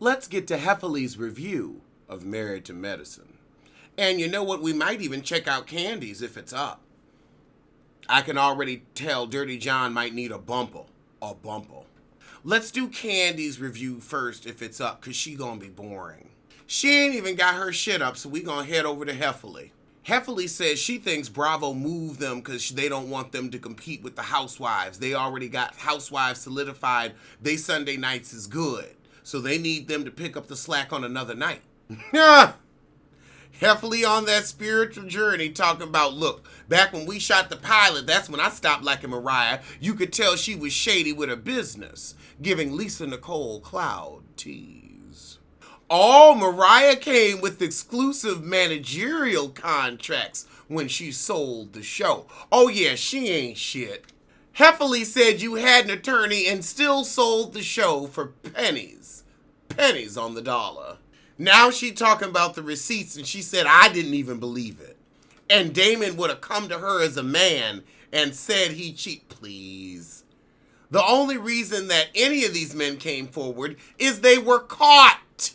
let's get to Hevenly's review of Married to Medicine. And you know what? We might even check out Candy's if it's up. I can already tell Dirty John might need a bumper. A bumper. Let's do Candy's review first if it's up, because she gonna be boring. She ain't even got her shit up, so we gonna head over to Hevenly. Hevenly says she thinks Bravo moved them because they don't want them to compete with the Housewives. They already got Housewives solidified. They Sunday nights is good. So they need them to pick up the slack on another night. Heavily on that spiritual journey talking about, look, back when we shot the pilot, that's when I stopped liking Mariah. You could tell she was shady with her business, giving Lisa Nicole Cloud tease. Oh, Mariah came with exclusive managerial contracts when she sold the show. Oh yeah, she ain't shit. Heavily said you had an attorney and still sold the show for pennies. Pennies on the dollar. Now she talking about the receipts and she said, I didn't even believe it. And Damon would have come to her as a man and said he cheat. Please. The only reason that any of these men came forward is they were caught.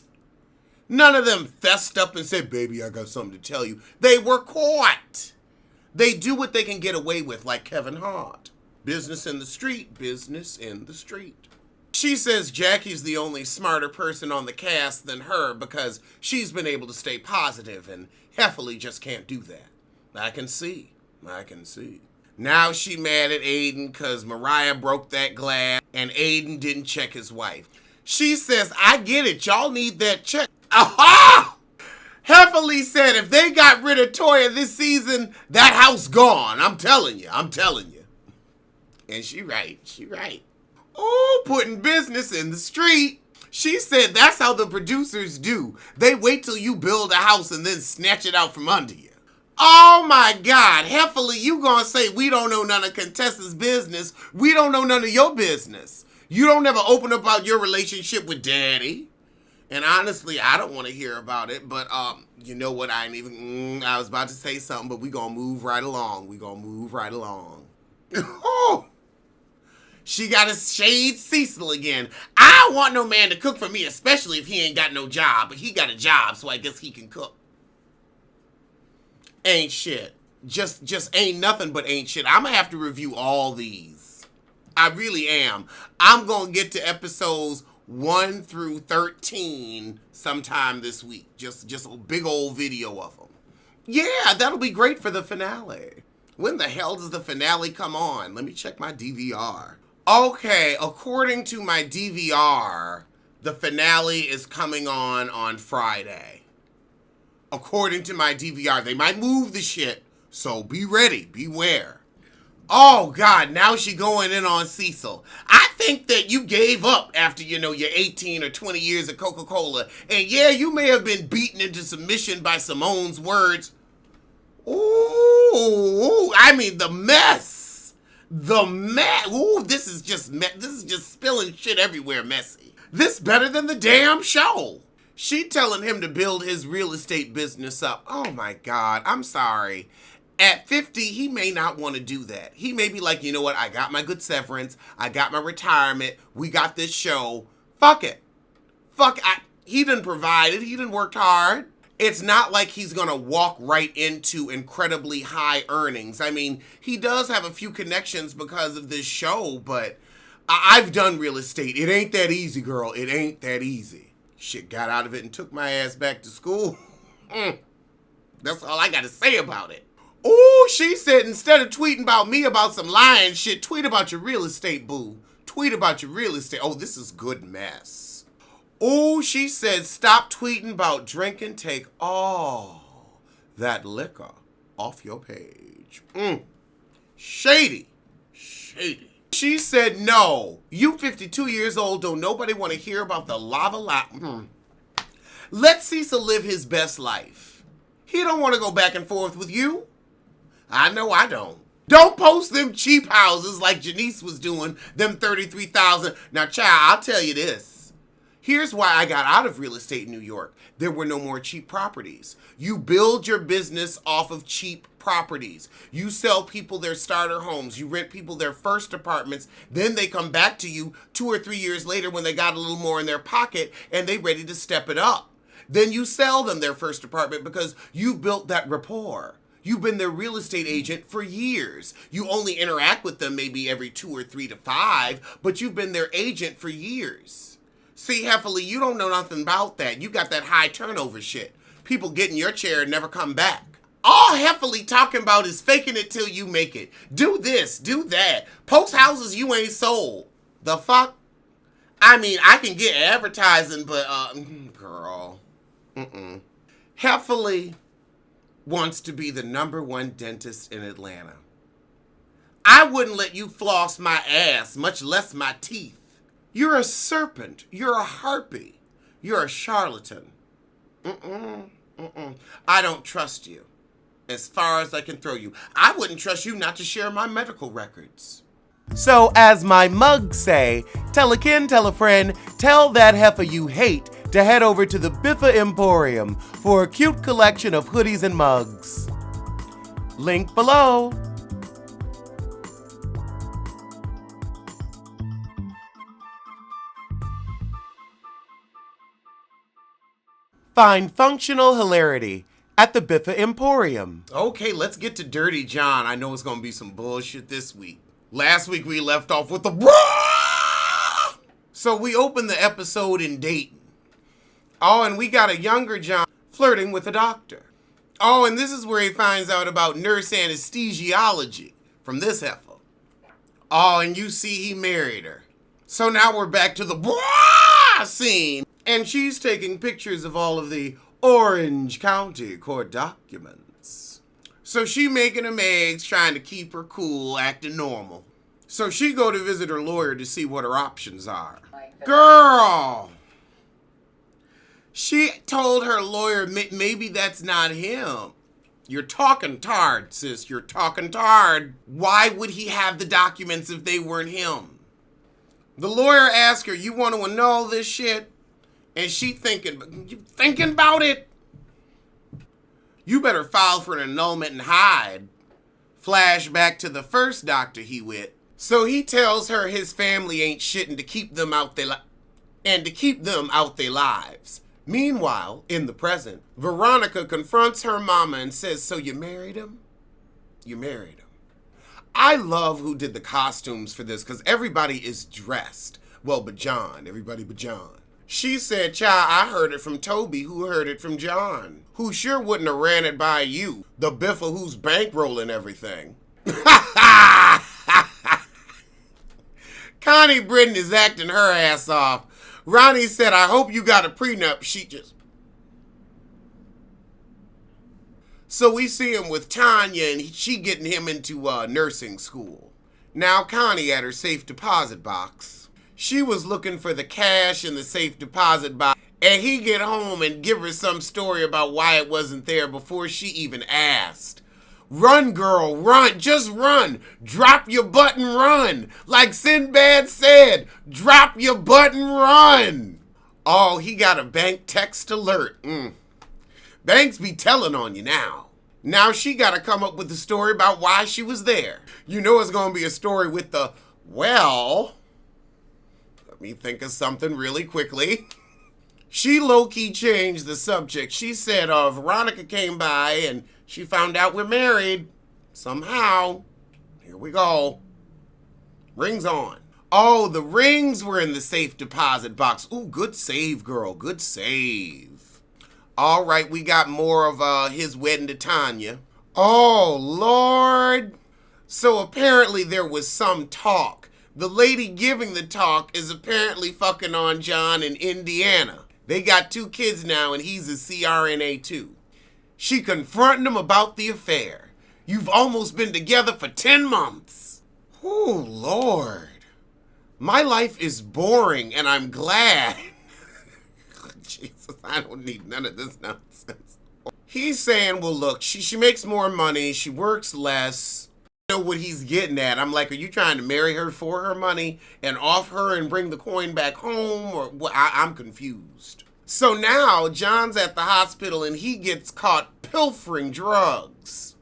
None of them fessed up and said, baby, I got something to tell you. They were caught. They do what they can get away with, like Kevin Hart. Business in the street, business in the street. She says Jackie's the only smarter person on the cast than her because she's been able to stay positive and Hevenly just can't do that. I can see. Now she mad at Aiden because Mariah broke that glass and Aiden didn't check his wife. She says, I get it. Y'all need that check. Aha! Hevenly said if they got rid of Toya this season, that house gone. I'm telling you. And she right. Oh, putting business in the street. She said that's how the producers do. They wait till you build a house and then snatch it out from under you. Oh my God, Hevenly, you gonna say we don't know none of Contessa's business. We don't know none of your business. You don't ever open up about your relationship with Daddy. And honestly, I don't want to hear about it, but you know what, I was about to say something, but we gonna move right along. Oh! She got to shade Cecil again. I don't want no man to cook for me, especially if he ain't got no job. But he got a job, so I guess he can cook. Ain't shit. Just ain't nothing but ain't shit. I'm going to have to review all these. I really am. I'm going to get to episodes 1 through 13 sometime this week. Just a big old video of them. Yeah, that'll be great for the finale. When the hell does the finale come on? Let me check my DVR. Okay, according to my DVR, the finale is coming on Friday. According to my DVR, they might move the shit, so be ready, beware. Oh God, now she going in on Cecil. I think that you gave up after, your 18 or 20 years of Coca-Cola. And yeah, you may have been beaten into submission by Simone's words. Ooh, I mean the mess. Ooh, this is just spilling shit everywhere messy. This better than the damn show. She telling him to build his real estate business up. Oh my God, I'm sorry. At 50, he may not want to do that. He may be like, you know what, I got my good severance. I got my retirement. We got this show. Fuck it. He didn't provide it. He didn't work hard. It's not like he's going to walk right into incredibly high earnings. I mean, he does have a few connections because of this show, but I've done real estate. It ain't that easy, girl. It ain't that easy. Shit, got out of it and took my ass back to school. That's all I got to say about it. Ooh, she said instead of tweeting about me about some lying shit, tweet about your real estate, boo. Tweet about your real estate. Oh, this is good mess. Oh, she said, stop tweeting about drinking. Take all that liquor off your page. Shady. She said, no, you 52 years old, don't nobody want to hear about the lava. Let Cecil live his best life. He don't want to go back and forth with you. I know I don't. Don't post them cheap houses like Janice was doing, them $33,000. Now, child, I'll tell you this. Here's why I got out of real estate in New York. There were no more cheap properties. You build your business off of cheap properties. You sell people their starter homes. You rent people their first apartments. Then they come back to you 2 or 3 years later when they got a little more in their pocket and they ready to step it up. Then you sell them their first apartment because you've built that rapport. You've been their real estate agent for years. You only interact with them maybe every 2 or 3 to 5, but you've been their agent for years. See, Hevenly, you don't know nothing about that. You got that high turnover shit. People get in your chair and never come back. All Hevenly talking about is faking it till you make it. Do this, do that. Post houses you ain't sold. The fuck? I mean, I can get advertising, but, girl. Hevenly wants to be the #1 dentist in Atlanta. I wouldn't let you floss my ass, much less my teeth. You're a serpent. You're a harpy. You're a charlatan. I don't trust you. As far as I can throw you. I wouldn't trust you not to share my medical records. So, as my mugs say, tell a kin, tell a friend, tell that heifer you hate to head over to the Biffa Emporium for a cute collection of hoodies and mugs. Link below. Find functional hilarity at the Biffa Emporium. Okay, let's get to Dirty John. I know it's going to be some bullshit this week. Last week we left off with the bruh! So we opened the episode in Dayton. Oh, and we got a younger John flirting with a doctor. Oh, and this is where he finds out about nurse anesthesiology from this heifer. Oh, and you see he married her. So now we're back to the bruh scene. And she's taking pictures of all of the Orange County court documents. So she making them eggs, trying to keep her cool, acting normal. So she go to visit her lawyer to see what her options are. Girl! She told her lawyer maybe that's not him. You're talking tard, sis. You're talking tard. Why would he have the documents if they weren't him? The lawyer asked her, you want to annul this shit? And she thinking, you thinking about it? You better file for an annulment and hide. Flashback to the first doctor he with. So he tells her his family ain't shitting to keep them out their lives. Meanwhile, in the present, Veronica confronts her mama and says, so you married him? You married him. I love who did the costumes for this because everybody is dressed. Well, but John. Everybody but John. She said, child, I heard it from Toby, who heard it from John, who sure wouldn't have ran it by you, the Biffa who's bankrolling everything. Connie Britton is acting her ass off. Ronnie said, I hope you got a prenup. She just... So we see him with Tanya, and she getting him into nursing school. Now Connie at her safe deposit box. She was looking for the cash in the safe deposit box, and he get home and give her some story about why it wasn't there before she even asked. Run, girl, run, just run. Drop your butt and run. Like Sinbad said, drop your butt and run. Oh, he got a bank text alert. Banks be telling on you now. Now she got to come up with a story about why she was there. You know it's going to be a story with the, well... Let me think of something really quickly. She low-key changed the subject. She said, Veronica came by and she found out we're married. Somehow. Here we go. Rings on. Oh, the rings were in the safe deposit box. Ooh, good save, girl. Good save. All right, we got more of his wedding to Tanya. Oh, Lord. So apparently there was some talk. The lady giving the talk is apparently fucking on John in Indiana. They got 2 kids now and he's a CRNA too. She confronting him about the affair. You've almost been together for 10 months. Oh, Lord. My life is boring and I'm glad. Jesus, I don't need none of this nonsense. He's saying, well, look, she makes more money, she works less. Know what he's getting at. I'm like, are you trying to marry her for her money and off her and bring the coin back home? Or what? I'm confused. So now John's at the hospital and he gets caught pilfering drugs.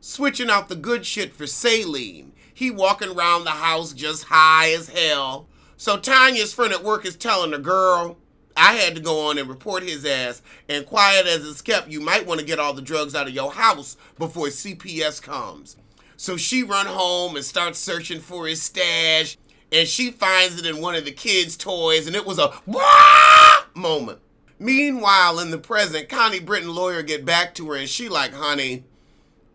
Switching out the good shit for saline. He walking around the house just high as hell. So Tanya's friend at work is telling the girl, I had to go on and report his ass, and quiet as it's kept, you might want to get all the drugs out of your house before CPS comes. So she run home and starts searching for his stash, and she finds it in one of the kids' toys, and it was a wah moment. Meanwhile, in the present, Connie Britton lawyer get back to her, and she like, honey,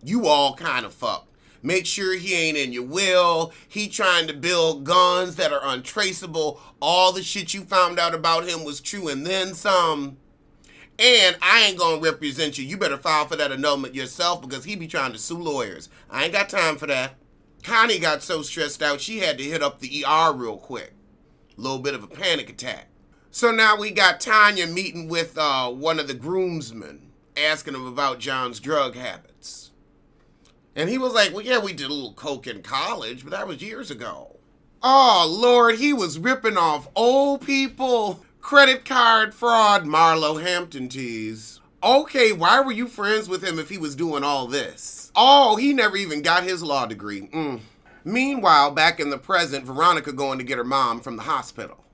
you all kind of fucked. Make sure he ain't in your will. He trying to build guns that are untraceable. All the shit you found out about him was true and then some. And I ain't gonna represent you. You better file for that annulment yourself because he be trying to sue lawyers. I ain't got time for that. Connie got so stressed out she had to hit up the ER real quick. A little bit of a panic attack. So now we got Tanya meeting with one of the groomsmen, asking him about John's drug habits. And he was like, well, yeah, we did a little coke in college, but that was years ago. Oh, Lord, he was ripping off old people. Credit card fraud, Marlo Hampton tease. Okay, why were you friends with him if he was doing all this? Oh, he never even got his law degree. Meanwhile, back in the present, Veronica going to get her mom from the hospital.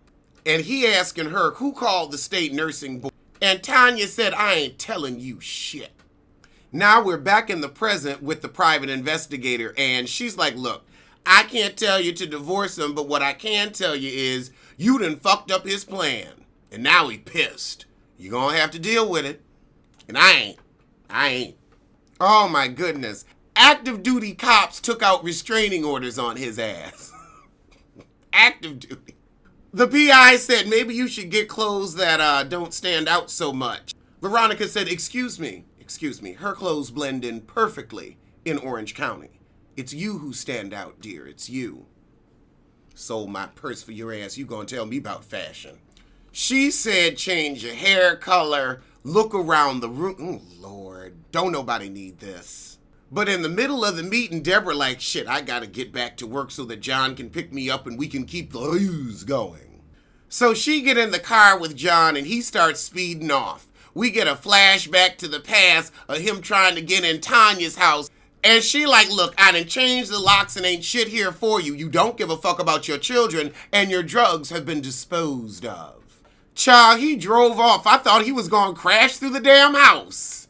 And he asking her, who called the state nursing board? And Tanya said, I ain't telling you shit. Now we're back in the present with the private investigator, and she's like, look, I can't tell you to divorce him, but what I can tell you is you done fucked up his plan, and now he pissed. You're gonna have to deal with it. And I ain't. Oh my goodness. Active duty cops took out restraining orders on his ass. Active duty. The PI said maybe you should get clothes that don't stand out so much. Veronica said, excuse me, her clothes blend in perfectly in Orange County. It's you who stand out, dear, it's you. Sold my purse for your ass, you gonna tell me about fashion. She said change your hair color, look around the room. Oh, Lord, don't nobody need this. But in the middle of the meeting, Deborah like, shit, I gotta get back to work so that John can pick me up and we can keep the news going. So she get in the car with John and he starts speeding off. We get a flashback to the past of him trying to get in Tanya's house. And she like, look, I done changed the locks and ain't shit here for you. You don't give a fuck about your children and your drugs have been disposed of. Child, he drove off. I thought he was gonna crash through the damn house.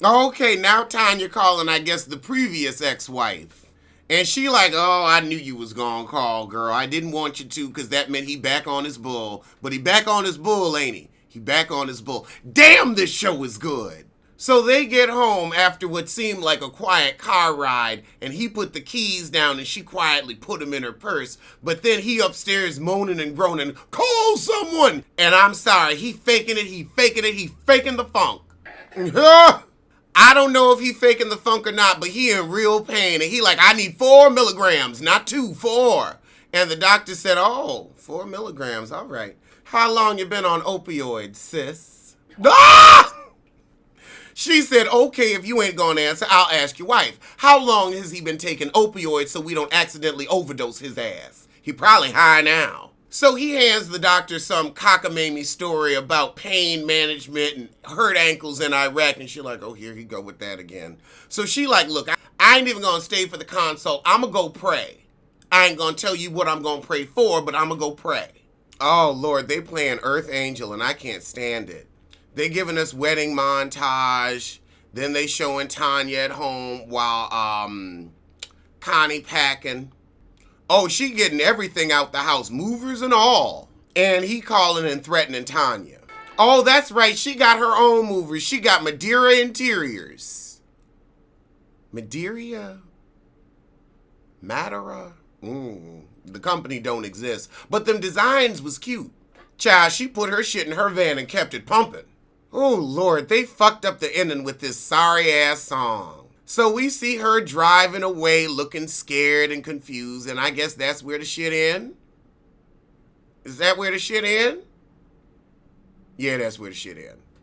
Okay, now Tanya calling, I guess, the previous ex-wife. And she like, oh, I knew you was gonna call, girl. I didn't want you to because that meant he back on his bull. But he back on his bull, ain't he? He back on his bull. Damn, this show is good. So they get home after what seemed like a quiet car ride, and he put the keys down and she quietly put them in her purse. But then he upstairs moaning and groaning, call someone! And I'm sorry, he faking the funk. I don't know if he faking the funk or not, but he in real pain. And he like, I need 4 milligrams, not 2, 4. And the doctor said, oh, 4 milligrams, all right. How long you been on opioids, sis? Ah! She said, okay, if you ain't gonna answer, I'll ask your wife. How long has he been taking opioids so we don't accidentally overdose his ass? He probably high now. So he hands the doctor some cockamamie story about pain management and hurt ankles in Iraq, and she like, oh, here he go with that again. So she like, look, I ain't even gonna stay for the consult. I'ma go pray. I ain't gonna tell you what I'm gonna pray for, but I'ma go pray. Oh, Lord, they playing Earth Angel, and I can't stand it. They giving us wedding montage. Then they showing Tanya at home while Connie packing. Oh, she getting everything out the house, movers and all. And he calling and threatening Tanya. Oh, that's right, she got her own movers. She got Madeira Interiors. Madeira? Madeira? The company don't exist, but them designs was cute. Child, she put her shit in her van and kept it pumping. Oh, Lord, they fucked up the ending with this sorry-ass song. So we see her driving away looking scared and confused, and I guess that's where the shit end? Is that where the shit end? Yeah, that's where the shit end.